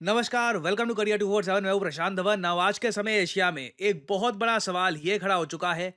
नमस्कार, welcome to career 247। मैं हूं प्रशांत धवन। नव आज के समय एशिया में एक बहुत बड़ा सवाल ये खड़ा हो चुका है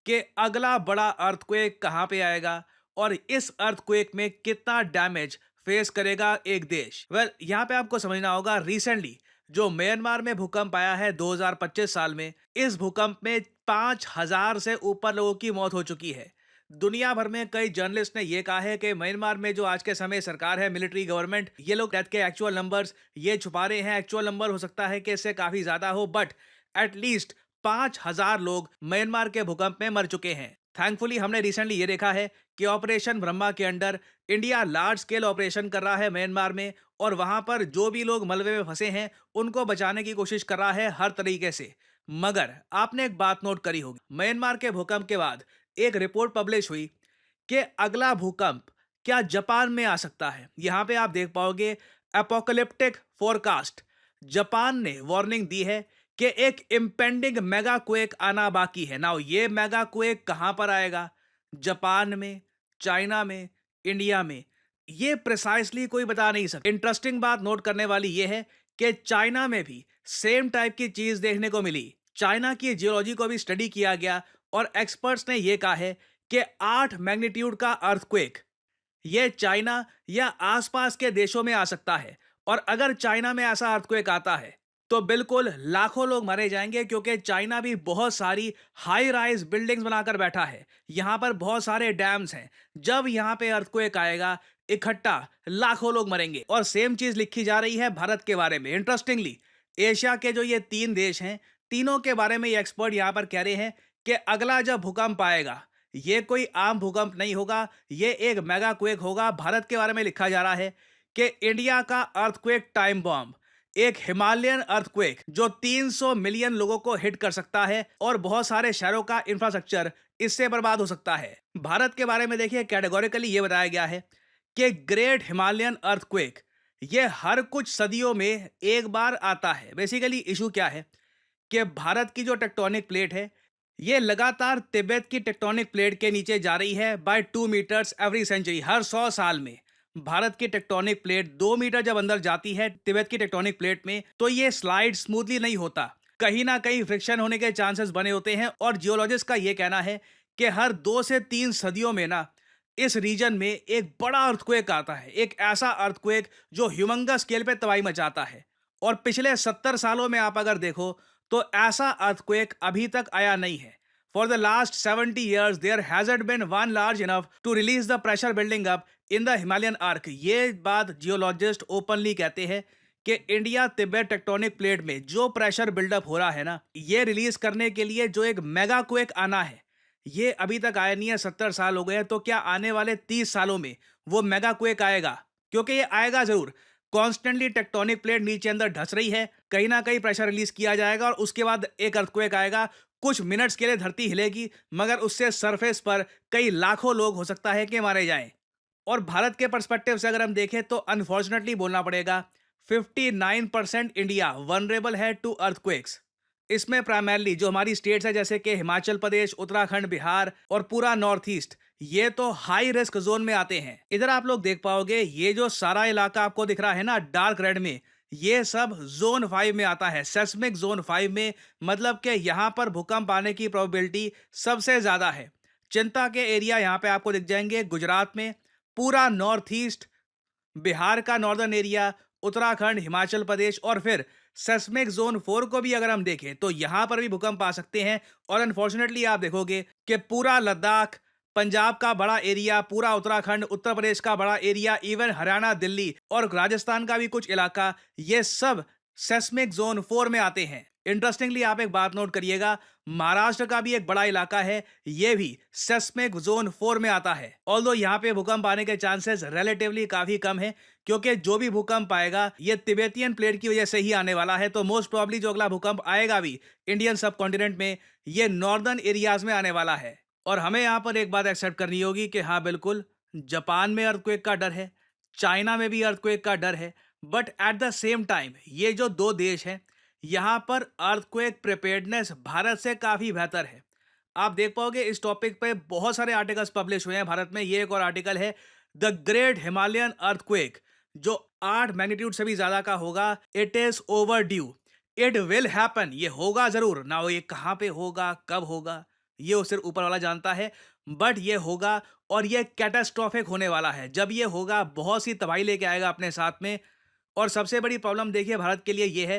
कि अगला बड़ा अर्थक्वेक कहां पे आएगा और इस अर्थक्वेक में कितना डैमेज फेस करेगा एक देश। यहां पे आपको समझना होगा, रिसेंटली जो म्यांमार में भूकंप आया है 2025 साल में, इस भूकंप में 5000 से ऊपर लोगों की मौत हो चुकी है। दुनिया भर में कई जर्नलिस्ट ने यह कहा है कि म्यांमार में जो आज के समय सरकार है, मिलिट्री गवर्नमेंट, ये लोग डेथ के एक्चुअल नंबर्स ये छुपा रहे हैं। एक्चुअल नंबर हो सकता है कि इससे काफी ज्यादा हो, बट एटलीस्ट 5000 लोग म्यांमार के भूकंप में मर चुके हैं। थैंकफुली हमने रिसेंटली ये देखा है कि ऑपरेशन ब्रह्मा के under India large scale operation कर रहा है म्यांमार में, और वहां पर जो भी लोग मलबे में फंसे हैं उनको बचाने की कोशिश कर रहा है हर तरीके से। मगर आपने एक बात नोट करी होगी, म्यांमार के भूकंप के बाद एक रिपोर्ट पब्लिश हुई कि अगला भूकंप क्या जापान में आ सकता है। यहां पे आप देख पाओगे एपोकलिप्टिक फोरकास्ट। जापान ने वार्निंग दी है कि एक इम्पेंडिंग मेगा क्वेक आना बाकी है। नाउ ये मेगा क्वेक कहां पर आएगा? जापान में, चाइना में, इंडिया में, ये प्रिसाइसली कोई बता नहीं सकता। इंटरेस्टिंग बात नोट करने वाली ये है कि चाइना में भी सेम टाइप की चीज देखने को मिली। चाइना की जियोलॉजी को भी स्टडी किया गया और एक्सपर्ट्स ने यह कहा है कि 8 मैग्नीट्यूड का अर्थक्वेक ये चाइना या आसपास के देशों में आ सकता है। और अगर चाइना में ऐसा अर्थक्वेक आता है तो बिल्कुल लाखों लोग मारे जाएंगे, क्योंकि चाइना भी बहुत सारी हाई राइज बिल्डिंग्स बनाकर बैठा है। यहां पर बहुत सारे डैम्स हैं। जब यहां पे अर्थक्वेक आएगा, इकट्ठा लाखों लोग मरेंगे। और सेम चीज लिखी जा रही है भारत के बारे में। इंटरेस्टिंगली, एशिया के जो ये 3 देश हैं, तीनों के बारे में ये एक्सपर्ट यहां पर कह रहे हैं कि अगला जब भूकंप आएगा, ये कोई आम भूकंप नहीं होगा, ये एक मेगा क्वेक होगा। भारत के बारे में लिखा जा रहा है कि इंडिया का अर्थक्वेक टाइम बॉम्ब, एक हिमालयन अर्थक्वेक जो 300 मिलियन लोगों को हिट कर सकता है और बहुत सारे शहरों का इंफ्रास्ट्रक्चर इससे बर्बाद हो सकता है। भारत के बारे में देखिए, कैटेगोरिकली ये बताया गया है कि ग्रेट हिमालयन अर्थक्वेक ये हर कुछ सदियों में एक बार आता है। बेसिकली इशू क्या है कि भारत की जो टेक्टोनिक प्लेट है, ये लगातार तिब्बत की टेक्टोनिक प्लेट के नीचे जा रही है बाय 2 मीटर्स एवरी सेंचुरी। हर 100 साल में भारत की टेक्टोनिक प्लेट 2 मीटर जब अंदर जाती है तिब्बत की टेक्टोनिक प्लेट में, तो ये स्लाइड स्मूथली नहीं होता। कहीं ना कहीं फ्रिक्शन होने के चांसेस बने होते हैं। और जियोलॉजिस्ट का ये कहना है कि हर 2 से 3 सदियों में ना इस रीजन में एक बड़ा अर्थक्वेक आता है। एक ऐसा अर्थक्वेक जो ह्यूमंगस स्केल पे तबाही मचाता है। और पिछले 70 सालों में आप अगर देखो तो ऐसा अर्थक्वेक अभी तक आया नहीं है। For the last 70 years there hasn't been one large enough to release the pressure building up in the Himalayan arc. ये बात जियोलॉजिस्ट ओपनली कहते हैं कि इंडिया तिब्बत टेक्टोनिक प्लेट में जो प्रेशर बिल्डअप हो रहा है ना, ये रिलीज करने के लिए जो एक मेगा क्वेक आना है, ये अभी तक आया नहीं है। 70 साल हो गए हैं। तो क्या आने वाले 30 सालों में वो मेगा क्वेक आएगा? क्योंकि ये आएगा जरूर। कॉन्स्टेंटली टेक्टोनिक प्लेट नीचे अंदर धस रही है, कहीं ना कहीं प्रेशर रिलीज किया जाएगा और उसके बाद एक अर्थक्वेक आएगा। कुछ मिनट्स के लिए धरती हिलेगी, मगर उससे सरफेस पर कई लाखों लोग हो सकता है कि मारे जाएं। और भारत के पर्सपेक्टिव से अगर हम देखें तो अनफॉर्चुनेटली बोलना पड़ेगा, 59% इंडिया वनरेबल है टू अर्थक्वेक्स। इसमें प्राइमरली जो हमारी स्टेट्स है जैसे कि हिमाचल प्रदेश, उत्तराखंड, बिहार और पूरा नॉर्थ ईस्ट, ये तो हाई रिस्क जोन में आते हैं। इधर आप लोग देख पाओगे ये जो सारा इलाका आपको दिख रहा है ना डार्क रेड में, ये सब जोन 5 में आता है, सेस्मिक जोन 5 में। मतलब कि यहां पर भूकंप आने की प्रोबेबिलिटी सबसे ज्यादा है। चिंता के एरिया यहां पे आपको दिख जाएंगे, गुजरात में, पूरा नॉर्थ ईस्ट, बिहार का नॉर्दर्न एरिया, उत्तराखंड, हिमाचल प्रदेश, और फिर सेस्मिक जोन 4 को भी अगर हम देखें तो यहां पर भी भूकंप आ सकते हैं। और अनफॉर्चुनेटली आप देखोगे कि पूरा लद्दाख, पंजाब का बड़ा एरिया, पूरा उत्तराखंड, उत्तर प्रदेश का बड़ा एरिया, इवन हरियाणा, दिल्ली और राजस्थान का भी कुछ इलाका, ये सब सेस्मिक जोन 4 में आते हैं। इंटरेस्टिंगली आप एक बात नोट करिएगा, महाराष्ट्र का भी एक बड़ा इलाका है, ये भी सेस्मिक जोन 4 में आता है। ऑल्दो यहाँ पे भूकंप आने के चांसेस रिलेटिवली काफी कम है, क्योंकि जो भी भूकंप आएगा ये तिबेतियन प्लेट की वजह से ही आने वाला है। तो मोस्ट प्रॉब्ली जो अगला भूकंप आएगा भी इंडियन सब कॉन्टिनेंट में, ये नॉर्दर्न एरियाज में आने वाला है। और हमें यहाँ पर एक बात एक्सेप्ट करनी होगी कि हाँ बिल्कुल, जापान में अर्थक्वेक का डर है, चाइना में भी अर्थक्वेक का डर है, but at the same time ये जो 2 देश हैं, यहाँ पर अर्थक्वेक प्रिपेयर्डनेस भारत से काफी बेहतर है। आप देख पाओगे इस टॉपिक पे बहुत सारे आर्टिकल्स पब्लिश हुए हैं भारत में। ये एक और आर्टिकल है, द ग्रेट हिमालयन अर्थक्वेक जो 8 मैग्नीट्यूड से भी ज्यादा का होगा, it is over due. It will happen, ये होगा जरूर ना, वो ये कहाँ पे होगा, कब होगा, ये वो सिर्फ ऊपर वाला जानता है। बट ये होगा, और ये कैटास्ट्रोफिक होने वाला है। जब ये होगा, बहुत सी तबाही लेके आएगा अपने साथ में। और सबसे बड़ी प्रॉब्लम देखिए भारत के लिए ये है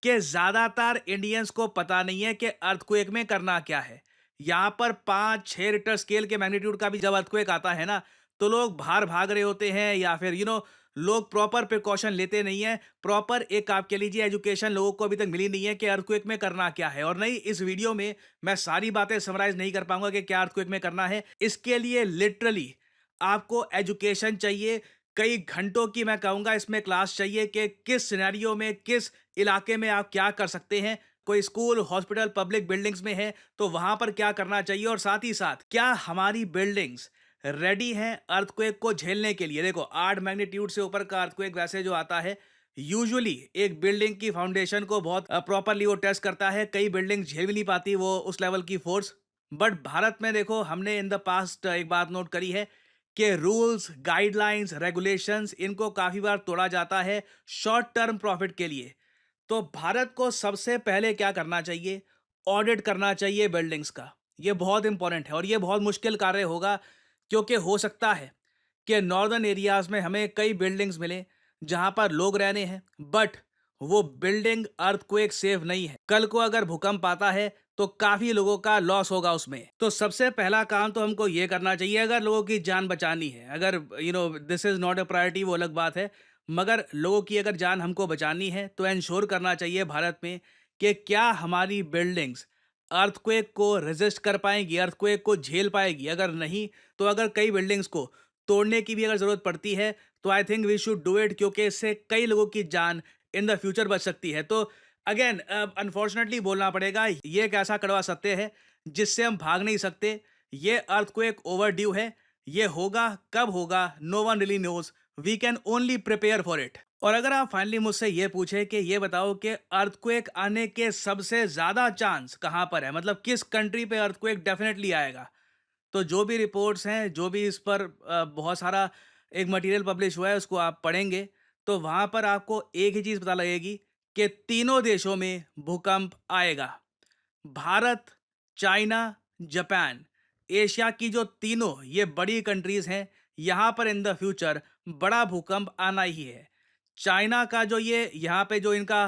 कि ज्यादातर इंडियंस को पता नहीं है कि अर्थक्वेक में करना क्या है। यहाँ पर 5-6 रिक्टर स्केल के मैग्नीट्यूड का भी जब अर्थक्वेक आता है ना, तो लोग बाहर भाग रहे होते हैं, या फिर लोग प्रॉपर प्रिकॉशन लेते नहीं है। प्रॉपर एक आप कह लीजिए एजुकेशन लोगों को अभी तक मिली नहीं है कि अर्थक्वेक में करना क्या है। और नहीं, इस वीडियो में मैं सारी बातें समराइज नहीं कर पाऊंगा कि क्या अर्थक्वेक में करना है। इसके लिए लिटरली आपको एजुकेशन चाहिए। कई घंटों की मैं कहूंगा इसमें क्लास चाहिए कि किस सिनेरियो में, किस इलाके में आप क्या कर सकते हैं। कोई स्कूल, हॉस्पिटल, पब्लिक बिल्डिंग्स में है तो वहां पर क्या करना चाहिए, और साथ ही साथ क्या हमारी बिल्डिंग्स रेडी हैं अर्थक्वेक को झेलने के लिए। देखो, 8 मैग्नीट्यूड से ऊपर का अर्थक्वेक वैसे जो आता है, यूजुअली एक बिल्डिंग की फाउंडेशन को बहुत प्रॉपरली वो टेस्ट करता है। कई बिल्डिंग झेल भी नहीं पाती वो उस लेवल की फोर्स। बट भारत में देखो, हमने इन द पास्ट एक बात नोट करी है कि रूल्स, गाइडलाइंस, रेगुलेशंस, इनको काफी बार तोड़ा जाता है शॉर्ट टर्म प्रॉफिट के लिए। तो भारत को सबसे पहले क्या करना चाहिए, ऑडिट करना चाहिए बिल्डिंग्स का। ये बहुत इंपॉर्टेंट है, और ये बहुत मुश्किल कार्य होगा, क्योंकि हो सकता है कि नॉर्दर्न एरियाज में हमें कई बिल्डिंग्स मिले जहां पर लोग रहने हैं, बट वो बिल्डिंग अर्थक्वेक सेफ नहीं है। कल को अगर भूकंप आता है तो काफी लोगों का लॉस होगा उसमें। तो सबसे पहला काम तो हमको ये करना चाहिए, अगर लोगों की जान बचानी है, अगर this is not a priority, वो अलग बात है, मगर लोगों की अगर जान हमको बचानी है तो इंश्योर करना चाहिए भारत में कि क्या हमारी बिल्डिंग्स अर्थक्वेक को रेजिस्ट कर पाएंगी, अर्थक्वेक को झेल पाएगी। अगर नहीं, तो अगर कई बिल्डिंग्स को तोड़ने की भी अगर जरूरत पड़ती है, तो I think we should do it, क्योंकि इससे कई लोगों की जान इन द फ्यूचर बच सकती है। तो अगेन अनफॉर्चुनेटली बोलना पड़ेगा, ये एक ऐसा कड़वा सत्य है जिससे हम भाग नहीं सकते। ये अर्थक्वेक ओवर ड्यू है। ये होगा, कब होगा, no one really knows. We can only prepare for it. और अगर आप फाइनली मुझसे ये पूछे कि ये बताओ कि अर्थक्वेक आने के सबसे ज्यादा चांस कहां पर है, मतलब किस कंट्री पे अर्थक्वेक डेफिनेटली आएगा, तो जो भी रिपोर्ट्स हैं, जो भी इस पर बहुत सारा एक मटेरियल पब्लिश हुआ है, उसको आप पढ़ेंगे तो वहाँ पर आपको एक ही चीज़ पता लगेगी कि तीनों देशों में भूकंप आएगा। भारत, चाइना, जापान, एशिया की जो तीनों ये बड़ी कंट्रीज़ हैं, यहाँ पर इन द फ्यूचर बड़ा भूकंप आना ही है। चाइना का जो ये यहाँ पे जो इनका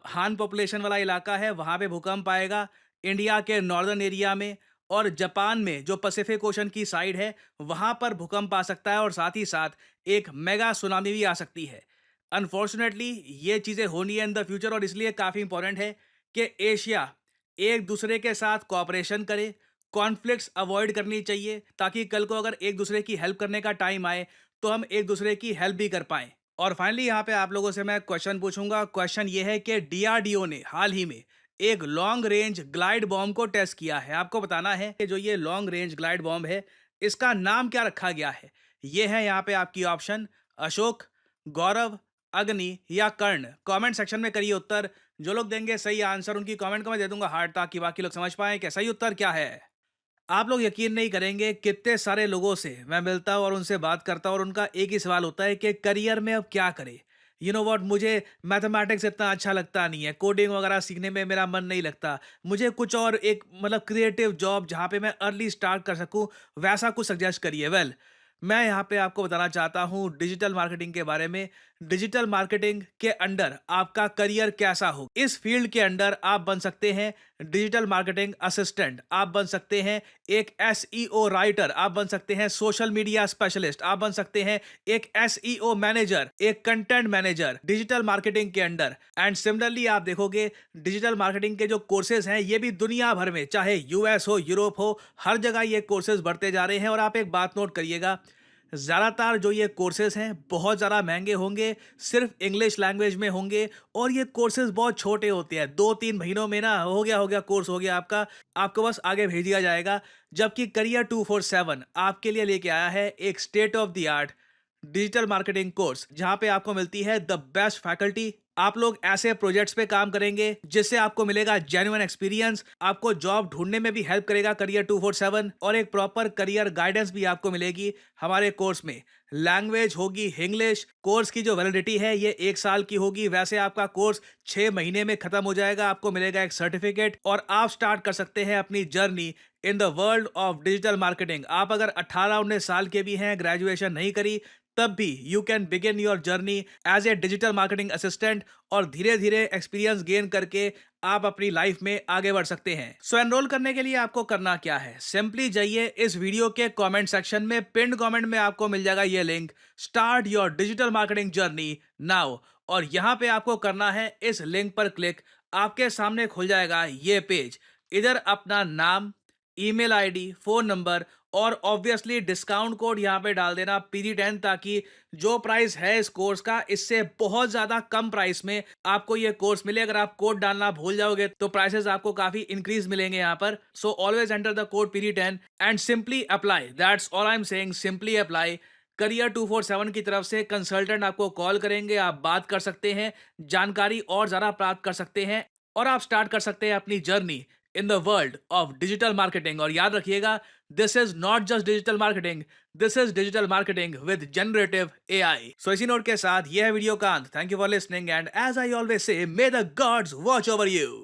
हान पॉपुलेशन वाला इलाका है, वहाँ पे भूकंप आएगा। इंडिया के नॉर्दर्न एरिया में, और जापान में जो पैसिफिक ओशन की साइड है, वहाँ पर भूकंप आ सकता है, और साथ ही साथ एक मेगा सुनामी भी आ सकती है। अनफॉर्चुनेटली ये चीज़ें होनी है इन द फ्यूचर, और इसलिए काफ़ी इंपॉर्टेंट है कि एशिया एक दूसरे के साथ कॉपरेशन करे, कॉन्फ्लिक्ट्स अवॉइड करनी चाहिए, ताकि कल को अगर एक दूसरे की हेल्प करने का टाइम आए तो हम एक दूसरे की हेल्प भी कर पाएं। और फाइनली यहाँ पे आप लोगों से मैं क्वेश्चन पूछूंगा। क्वेश्चन ये है कि डीआरडीओ ने हाल ही में एक लॉन्ग रेंज ग्लाइड बॉम्ब को टेस्ट किया है। आपको बताना है कि जो ये लॉन्ग रेंज ग्लाइड बॉम्ब है, इसका नाम क्या रखा गया है। ये है यहाँ पे आपकी ऑप्शन: अशोक, गौरव, अग्नि या कर्ण। कमेंट सेक्शन में करिए उत्तर। जो लोग देंगे सही आंसर, उनकी कमेंट को मैं दे दूंगा हार्ट, ताकि बाकी लोग समझ पाएं कि सही उत्तर क्या है। आप लोग यकीन नहीं करेंगे, कितने सारे लोगों से मैं मिलता हूँ और उनसे बात करता हूँ, और उनका एक ही सवाल होता है कि करियर में अब क्या करें। यू नो व्हाट, मुझे मैथमेटिक्स इतना अच्छा लगता नहीं है, कोडिंग वगैरह सीखने में मेरा मन नहीं लगता, मुझे कुछ और एक मतलब क्रिएटिव जॉब जहाँ पे मैं अर्ली स्टार्ट कर सकूँ, वैसा कुछ सजेस्ट करिए। वेल, मैं यहाँ पे आपको बताना चाहता हूँ डिजिटल मार्केटिंग के बारे में। डिजिटल मार्केटिंग के अंडर आपका करियर कैसा हो, इस फील्ड के अंडर आप बन सकते हैं डिजिटल मार्केटिंग असिस्टेंट, आप बन सकते हैं एक एसईओ राइटर, आप बन सकते हैं सोशल मीडिया स्पेशलिस्ट, आप बन सकते हैं एक एसईओ मैनेजर, एक कंटेंट मैनेजर डिजिटल मार्केटिंग के अंडर। एंड सिमिलरली आप देखोगे डिजिटल मार्केटिंग के जो कोर्सेज हैं, ये भी दुनिया भर में, चाहे यूएस हो, यूरोप हो, हर जगह ये कोर्सेज बढ़ते जा रहे हैं। और आप एक बात नोट करिएगा, ज़्यादातर जो ये कोर्सेज हैं बहुत ज़्यादा महंगे होंगे, सिर्फ इंग्लिश लैंग्वेज में होंगे, और ये कोर्सेज बहुत छोटे होते हैं। 2-3 महीनों में ना हो गया कोर्स हो गया आपका, आपको बस आगे भेज दिया जाएगा। जबकि करियर 247 आपके लिए लेके आया है एक state of the art digital marketing course, जहाँ पे आपको मिलती है द बेस्ट फैकल्टी, आप लोग ऐसे प्रोजेक्ट्स पे काम करेंगे जिससे आपको मिलेगा जेन्युइन एक्सपीरियंस, आपको जॉब ढूंढने में भी हेल्प करेगा करियर 247, और एक प्रॉपर करियर गाइडेंस भी आपको मिलेगी हमारे कोर्स में। लैंग्वेज होगी इंग्लिश। कोर्स की जो वैलिडिटी है ये 1 साल की होगी। वैसे आपका कोर्स 6 महीने में खत्म हो जाएगा। आपको मिलेगा एक सर्टिफिकेट और आप स्टार्ट कर सकते हैं अपनी journey in the world of digital marketing. आप अगर 18-19 साल के भी हैं, ग्रेजुएशन नहीं करी, तब भी you can begin your journey as a digital marketing assistant, और धीरे धीरे एक्सपीरियंस गेन करके आप अपनी लाइफ में आगे बढ़ सकते हैं। सो एनरोल करने के लिए आपको करना क्या है, सिंपली जाइए इस वीडियो के कमेंट सेक्शन में, पिन कमेंट में आपको मिल जाएगा ये link, start your digital marketing journey now. और यहां पे आपको करना है इस लिंक पर क्लिक। आपके सामने खुल जाएगा ये पेज। इधर अपना नाम, ईमेल आईडी, फोन नंबर और ऑब्वियसली डिस्काउंट कोड यहाँ पे डाल देना PD10, ताकि जो प्राइस है इस कोर्स का इससे बहुत ज्यादा कम प्राइस में आपको ये कोर्स मिले। अगर आप कोड डालना भूल जाओगे तो प्राइसेस आपको काफी इंक्रीज मिलेंगे यहाँ पर। So always enter the code PD10 and simply apply. That's all I am saying, simply apply. Career 247 की तरफ से कंसल्टेंट आपको कॉल करेंगे, आप बात कर सकते हैं, जानकारी और ज्यादा प्राप्त कर सकते हैं, और आप स्टार्ट कर सकते हैं अपनी journey in the world of digital marketing. और याद रखिएगा, this is not just digital marketing, this is digital marketing with generative AI। So इसी नोट के साथ यह वीडियो का अंत। Thank you for listening and as I always say, may the gods watch over you.